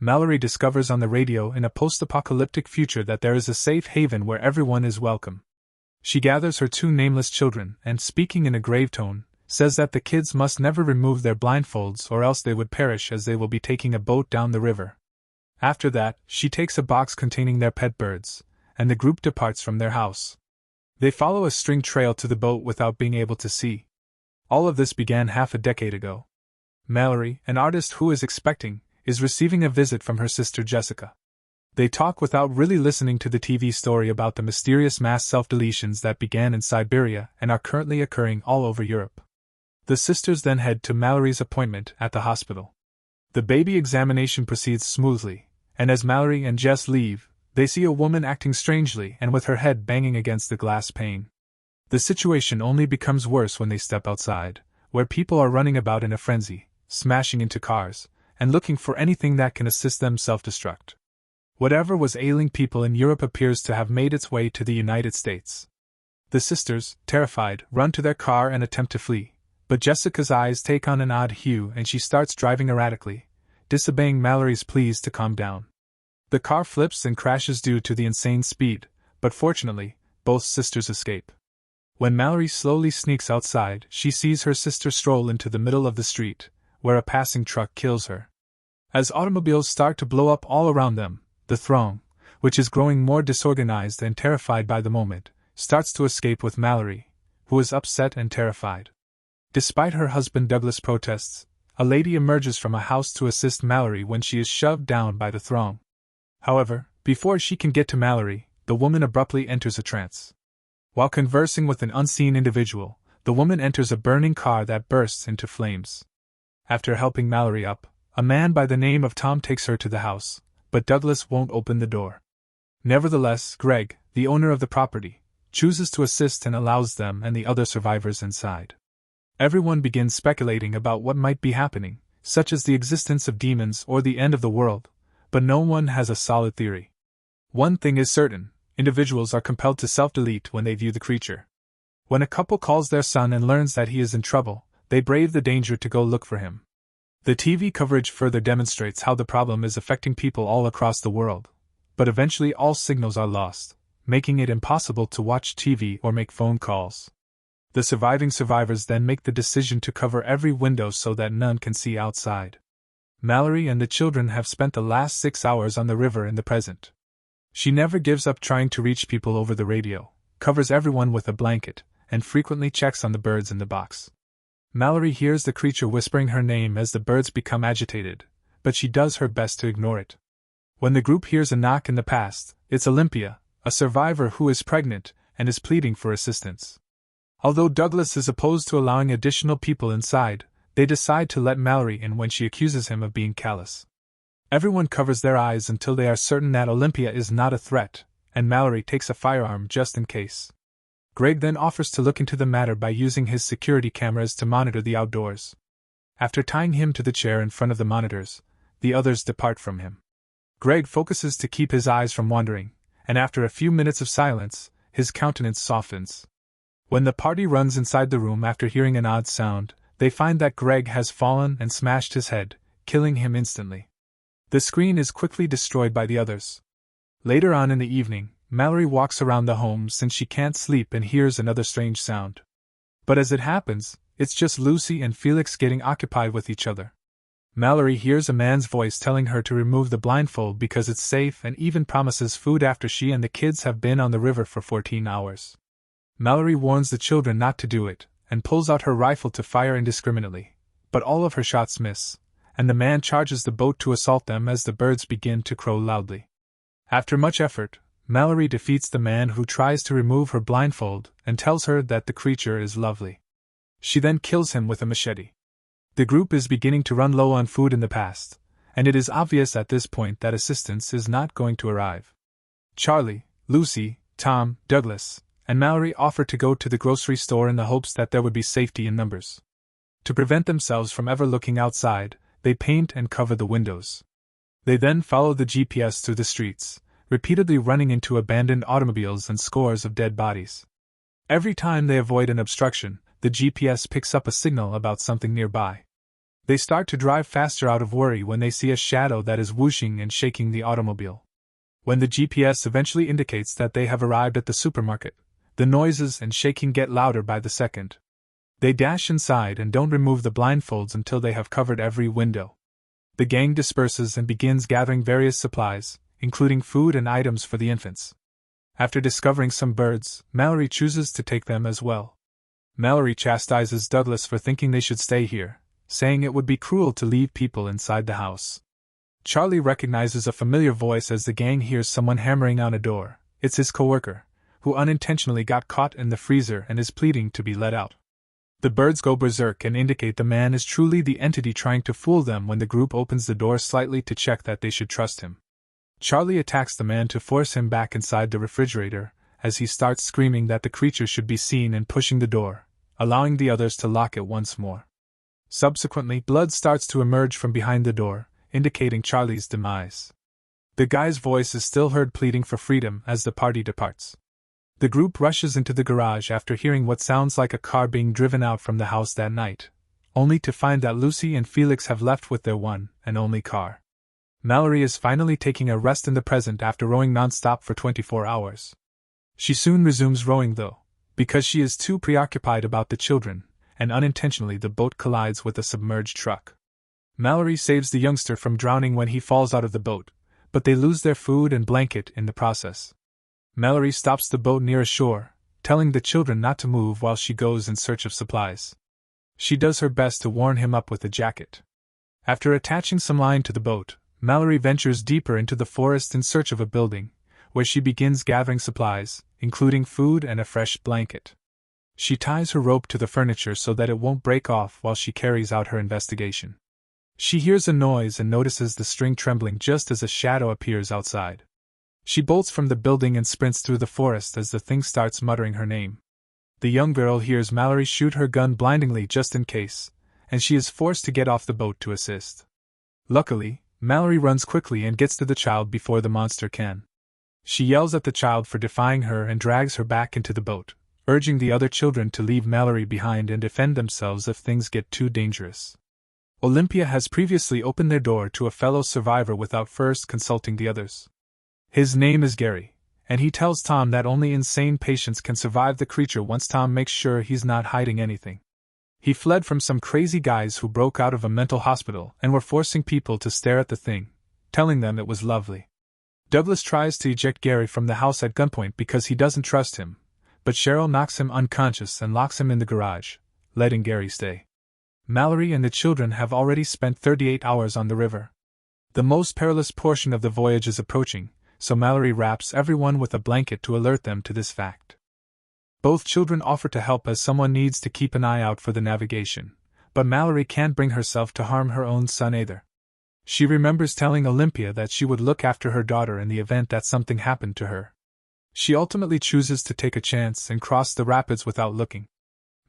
Malorie discovers on the radio in a post-apocalyptic future that there is a safe haven where everyone is welcome. She gathers her two nameless children and, speaking in a grave tone, says that the kids must never remove their blindfolds or else they would perish, as they will be taking a boat down the river. After that, she takes a box containing their pet birds, and the group departs from their house. They follow a string trail to the boat without being able to see. All of this began half a decade ago. Malorie, an artist who is expecting, is receiving a visit from her sister Jessica. They talk without really listening to the TV story about the mysterious mass self-deletions that began in Siberia and are currently occurring all over Europe. The sisters then head to Malorie's appointment at the hospital. The baby examination proceeds smoothly, and as Malorie and Jess leave, they see a woman acting strangely and with her head banging against the glass pane. The situation only becomes worse when they step outside, where people are running about in a frenzy, smashing into cars, and looking for anything that can assist them self-destruct. Whatever was ailing people in Europe appears to have made its way to the United States. The sisters, terrified, run to their car and attempt to flee, but Jessica's eyes take on an odd hue and she starts driving erratically, disobeying Malorie's pleas to calm down. The car flips and crashes due to the insane speed, but fortunately, both sisters escape. When Malorie slowly sneaks outside, she sees her sister stroll into the middle of the street, where a passing truck kills her. As automobiles start to blow up all around them, the throng, which is growing more disorganized and terrified by the moment, starts to escape with Malorie, who is upset and terrified. Despite her husband Douglas' protests, a lady emerges from a house to assist Malorie when she is shoved down by the throng. However, before she can get to Malorie, the woman abruptly enters a trance. While conversing with an unseen individual, the woman enters a burning car that bursts into flames. After helping Malorie up, a man by the name of Tom takes her to the house, but Douglas won't open the door. Nevertheless, Greg, the owner of the property, chooses to assist and allows them and the other survivors inside. Everyone begins speculating about what might be happening, such as the existence of demons or the end of the world, but no one has a solid theory. One thing is certain: individuals are compelled to self-delete when they view the creature. When a couple calls their son and learns that he is in trouble, they brave the danger to go look for him. The TV coverage further demonstrates how the problem is affecting people all across the world, but eventually all signals are lost, making it impossible to watch TV or make phone calls. The surviving survivors then make the decision to cover every window so that none can see outside. Malorie and the children have spent the last 6 hours on the river in the present. She never gives up trying to reach people over the radio, covers everyone with a blanket, and frequently checks on the birds in the box. Malorie hears the creature whispering her name as the birds become agitated, but she does her best to ignore it. When the group hears a knock in the past, it's Olympia, a survivor who is pregnant and is pleading for assistance. Although Douglas is opposed to allowing additional people inside, they decide to let Malorie in when she accuses him of being callous. Everyone covers their eyes until they are certain that Olympia is not a threat, and Malorie takes a firearm just in case. Greg then offers to look into the matter by using his security cameras to monitor the outdoors. After tying him to the chair in front of the monitors, the others depart from him. Greg focuses to keep his eyes from wandering, and after a few minutes of silence, his countenance softens. When the party runs inside the room after hearing an odd sound, they find that Greg has fallen and smashed his head, killing him instantly. The screen is quickly destroyed by the others. Later on in the evening, Malorie walks around the home since she can't sleep and hears another strange sound. But as it happens, it's just Lucy and Felix getting occupied with each other. Malorie hears a man's voice telling her to remove the blindfold because it's safe, and even promises food after she and the kids have been on the river for 14 hours. Malorie warns the children not to do it, and pulls out her rifle to fire indiscriminately, but all of her shots miss, and the man charges the boat to assault them as the birds begin to crow loudly. After much effort, Malorie defeats the man who tries to remove her blindfold and tells her that the creature is lovely. She then kills him with a machete. The group is beginning to run low on food in the past, and it is obvious at this point that assistance is not going to arrive. Charlie, Lucy, Tom, Douglas, and Malorie offer to go to the grocery store in the hopes that there would be safety in numbers. To prevent themselves from ever looking outside, they paint and cover the windows. They then follow the GPS through the streets, repeatedly running into abandoned automobiles and scores of dead bodies. Every time they avoid an obstruction, the GPS picks up a signal about something nearby. They start to drive faster out of worry when they see a shadow that is whooshing and shaking the automobile. When the GPS eventually indicates that they have arrived at the supermarket, the noises and shaking get louder by the second. They dash inside and don't remove the blindfolds until they have covered every window. The gang disperses and begins gathering various supplies, including food and items for the infants. After discovering some birds, Malorie chooses to take them as well. Malorie chastises Douglas for thinking they should stay here, saying it would be cruel to leave people inside the house. Charlie recognizes a familiar voice as the gang hears someone hammering on a door. It's his coworker, who unintentionally got caught in the freezer and is pleading to be let out. The birds go berserk and indicate the man is truly the entity trying to fool them when the group opens the door slightly to check that they should trust him. Charlie attacks the man to force him back inside the refrigerator, as he starts screaming that the creature should be seen and pushing the door, allowing the others to lock it once more. Subsequently, blood starts to emerge from behind the door, indicating Charlie's demise. The guy's voice is still heard pleading for freedom as the party departs. The group rushes into the garage after hearing what sounds like a car being driven out from the house that night, only to find that Lucy and Felix have left with their one and only car. Malorie is finally taking a rest in the present after rowing non-stop for 24 hours. She soon resumes rowing though, because she is too preoccupied about the children, and unintentionally the boat collides with a submerged truck. Malorie saves the youngster from drowning when he falls out of the boat, but they lose their food and blanket in the process. Malorie stops the boat near a shore, telling the children not to move while she goes in search of supplies. She does her best to warm him up with a jacket. After attaching some line to the boat, Malorie ventures deeper into the forest in search of a building, where she begins gathering supplies, including food and a fresh blanket. She ties her rope to the furniture so that it won't break off while she carries out her investigation. She hears a noise and notices the string trembling just as a shadow appears outside. She bolts from the building and sprints through the forest as the thing starts muttering her name. The young girl hears Malorie shoot her gun blindingly just in case, and she is forced to get off the boat to assist. Luckily, Malorie runs quickly and gets to the child before the monster can. She yells at the child for defying her and drags her back into the boat, urging the other children to leave Malorie behind and defend themselves if things get too dangerous. Olympia has previously opened their door to a fellow survivor without first consulting the others. His name is Gary, and he tells Tom that only insane patients can survive the creature once Tom makes sure he's not hiding anything. He fled from some crazy guys who broke out of a mental hospital and were forcing people to stare at the thing, telling them it was lovely. Douglas tries to eject Gary from the house at gunpoint because he doesn't trust him, but Cheryl knocks him unconscious and locks him in the garage, letting Gary stay. Malorie and the children have already spent 38 hours on the river. The most perilous portion of the voyage is approaching, so Malorie wraps everyone with a blanket to alert them to this fact. Both children offer to help as someone needs to keep an eye out for the navigation, but Malorie can't bring herself to harm her own son either. She remembers telling Olympia that she would look after her daughter in the event that something happened to her. She ultimately chooses to take a chance and cross the rapids without looking.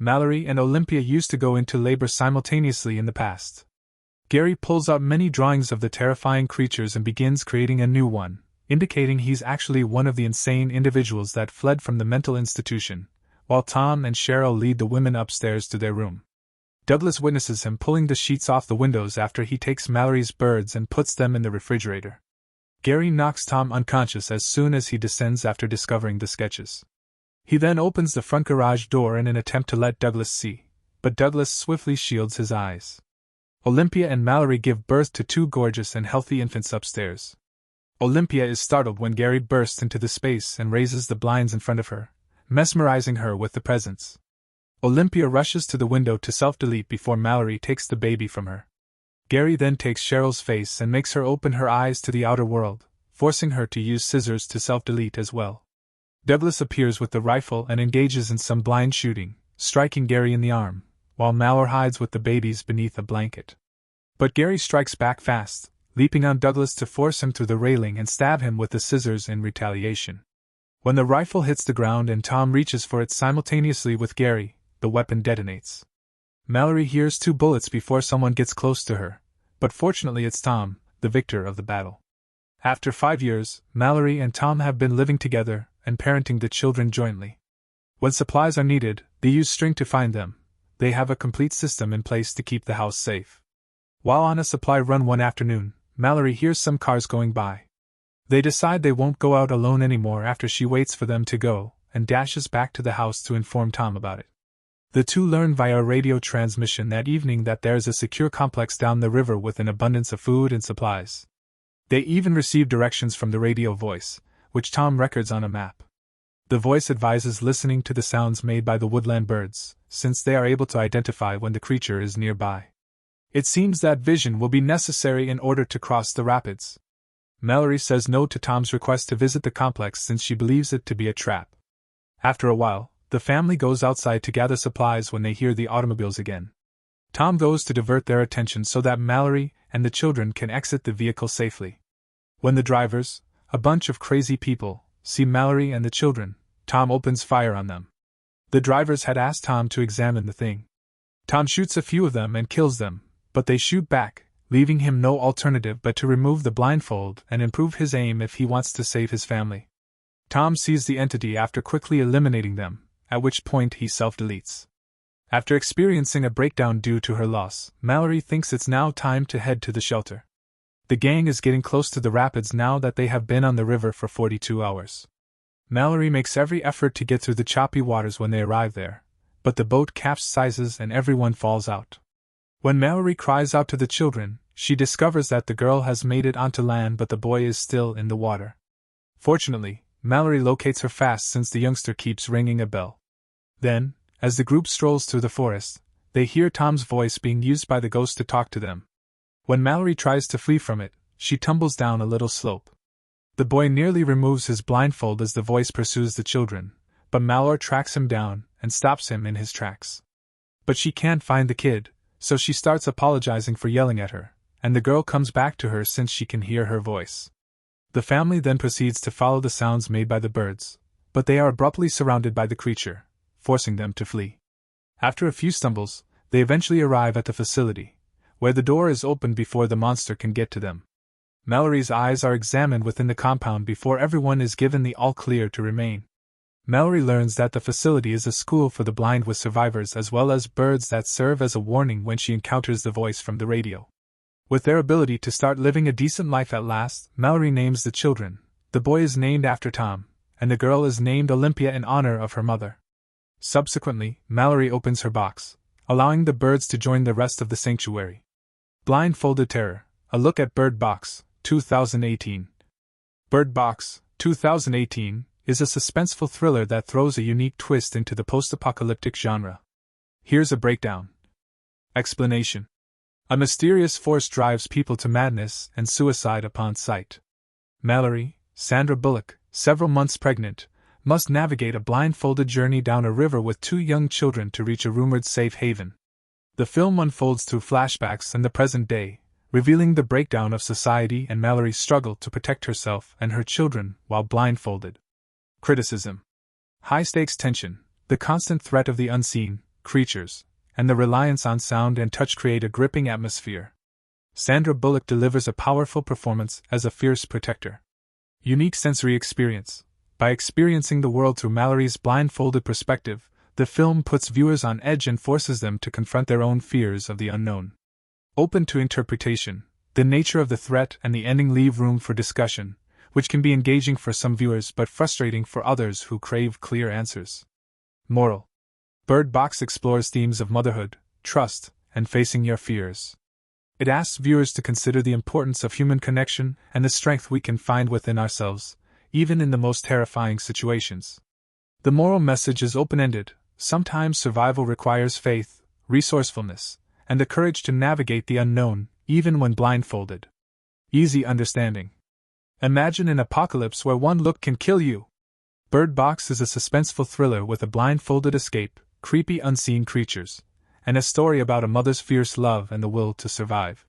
Malorie and Olympia used to go into labor simultaneously in the past. Gary pulls out many drawings of the terrifying creatures and begins creating a new one, indicating he's actually one of the insane individuals that fled from the mental institution, while Tom and Cheryl lead the women upstairs to their room. Douglas witnesses him pulling the sheets off the windows after he takes Malorie's birds and puts them in the refrigerator. Gary knocks Tom unconscious as soon as he descends after discovering the sketches. He then opens the front garage door in an attempt to let Douglas see, but Douglas swiftly shields his eyes. Olympia and Malorie give birth to two gorgeous and healthy infants upstairs. Olympia is startled when Gary bursts into the space and raises the blinds in front of her, mesmerizing her with the presence. Olympia rushes to the window to self-delete before Malorie takes the baby from her. Gary then takes Cheryl's face and makes her open her eyes to the outer world, forcing her to use scissors to self-delete as well. Douglas appears with the rifle and engages in some blind shooting, striking Gary in the arm, while Malorie hides with the babies beneath a blanket. But Gary strikes back fast, leaping on Douglas to force him through the railing and stab him with the scissors in retaliation. When the rifle hits the ground and Tom reaches for it simultaneously with Gary, the weapon detonates. Malorie hears two bullets before someone gets close to her, but fortunately it's Tom, the victor of the battle. After 5 years, Malorie and Tom have been living together and parenting the children jointly. When supplies are needed, they use string to find them. They have a complete system in place to keep the house safe. While on a supply run one afternoon, Malorie hears some cars going by. They decide they won't go out alone anymore after she waits for them to go, and dashes back to the house to inform Tom about it. The two learn via radio transmission that evening that there is a secure complex down the river with an abundance of food and supplies. They even receive directions from the radio voice, which Tom records on a map. The voice advises listening to the sounds made by the woodland birds, since they are able to identify when the creature is nearby. It seems that vision will be necessary in order to cross the rapids. Malorie says no to Tom's request to visit the complex since she believes it to be a trap. After a while, the family goes outside to gather supplies when they hear the automobiles again. Tom goes to divert their attention so that Malorie and the children can exit the vehicle safely. When the drivers, a bunch of crazy people, see Malorie and the children, Tom opens fire on them. The drivers had asked Tom to examine the thing. Tom shoots a few of them and kills them, but they shoot back, leaving him no alternative but to remove the blindfold and improve his aim if he wants to save his family. Tom sees the entity after quickly eliminating them, at which point he self-deletes. After experiencing a breakdown due to her loss, Malorie thinks it's now time to head to the shelter. The gang is getting close to the rapids now that they have been on the river for 42 hours. Malorie makes every effort to get through the choppy waters when they arrive there, but the boat capsizes and everyone falls out. When Malorie cries out to the children, she discovers that the girl has made it onto land but the boy is still in the water. Fortunately, Malorie locates her fast since the youngster keeps ringing a bell. Then, as the group strolls through the forest, they hear Tom's voice being used by the ghost to talk to them. When Malorie tries to flee from it, she tumbles down a little slope. The boy nearly removes his blindfold as the voice pursues the children, but Malorie tracks him down and stops him in his tracks. But she can't find the kid, so she starts apologizing for yelling at her, and the girl comes back to her since she can hear her voice. The family then proceeds to follow the sounds made by the birds, but they are abruptly surrounded by the creature, forcing them to flee. After a few stumbles, they eventually arrive at the facility, where the door is opened before the monster can get to them. Malorie's eyes are examined within the compound before everyone is given the all-clear to remain. Malorie learns that the facility is a school for the blind with survivors as well as birds that serve as a warning when she encounters the voice from the radio. With their ability to start living a decent life at last, Malorie names the children. The boy is named after Tom, and the girl is named Olympia in honor of her mother. Subsequently, Malorie opens her box, allowing the birds to join the rest of the sanctuary. Blindfolded Terror, a look at Bird Box, 2018. Bird Box, 2018, is a suspenseful thriller that throws a unique twist into the post-apocalyptic genre. Here's a breakdown. Explanation. A mysterious force drives people to madness and suicide upon sight. Malorie, Sandra Bullock, several months pregnant, must navigate a blindfolded journey down a river with two young children to reach a rumored safe haven. The film unfolds through flashbacks and the present day, revealing the breakdown of society and Malorie's struggle to protect herself and her children while blindfolded. Criticism. High-stakes tension, the constant threat of the unseen, creatures, and the reliance on sound and touch create a gripping atmosphere. Sandra Bullock delivers a powerful performance as a fierce protector. Unique sensory experience. By experiencing the world through Malorie's blindfolded perspective, the film puts viewers on edge and forces them to confront their own fears of the unknown. Open to interpretation, the nature of the threat and the ending leave room for discussion, which can be engaging for some viewers but frustrating for others who crave clear answers. Moral. Bird Box explores themes of motherhood, trust, and facing your fears. It asks viewers to consider the importance of human connection and the strength we can find within ourselves, even in the most terrifying situations. The moral message is open-ended. Sometimes survival requires faith, resourcefulness, and the courage to navigate the unknown, even when blindfolded. Easy understanding. Imagine an apocalypse where one look can kill you. Bird Box is a suspenseful thriller with a blindfolded escape, creepy unseen creatures, and a story about a mother's fierce love and the will to survive.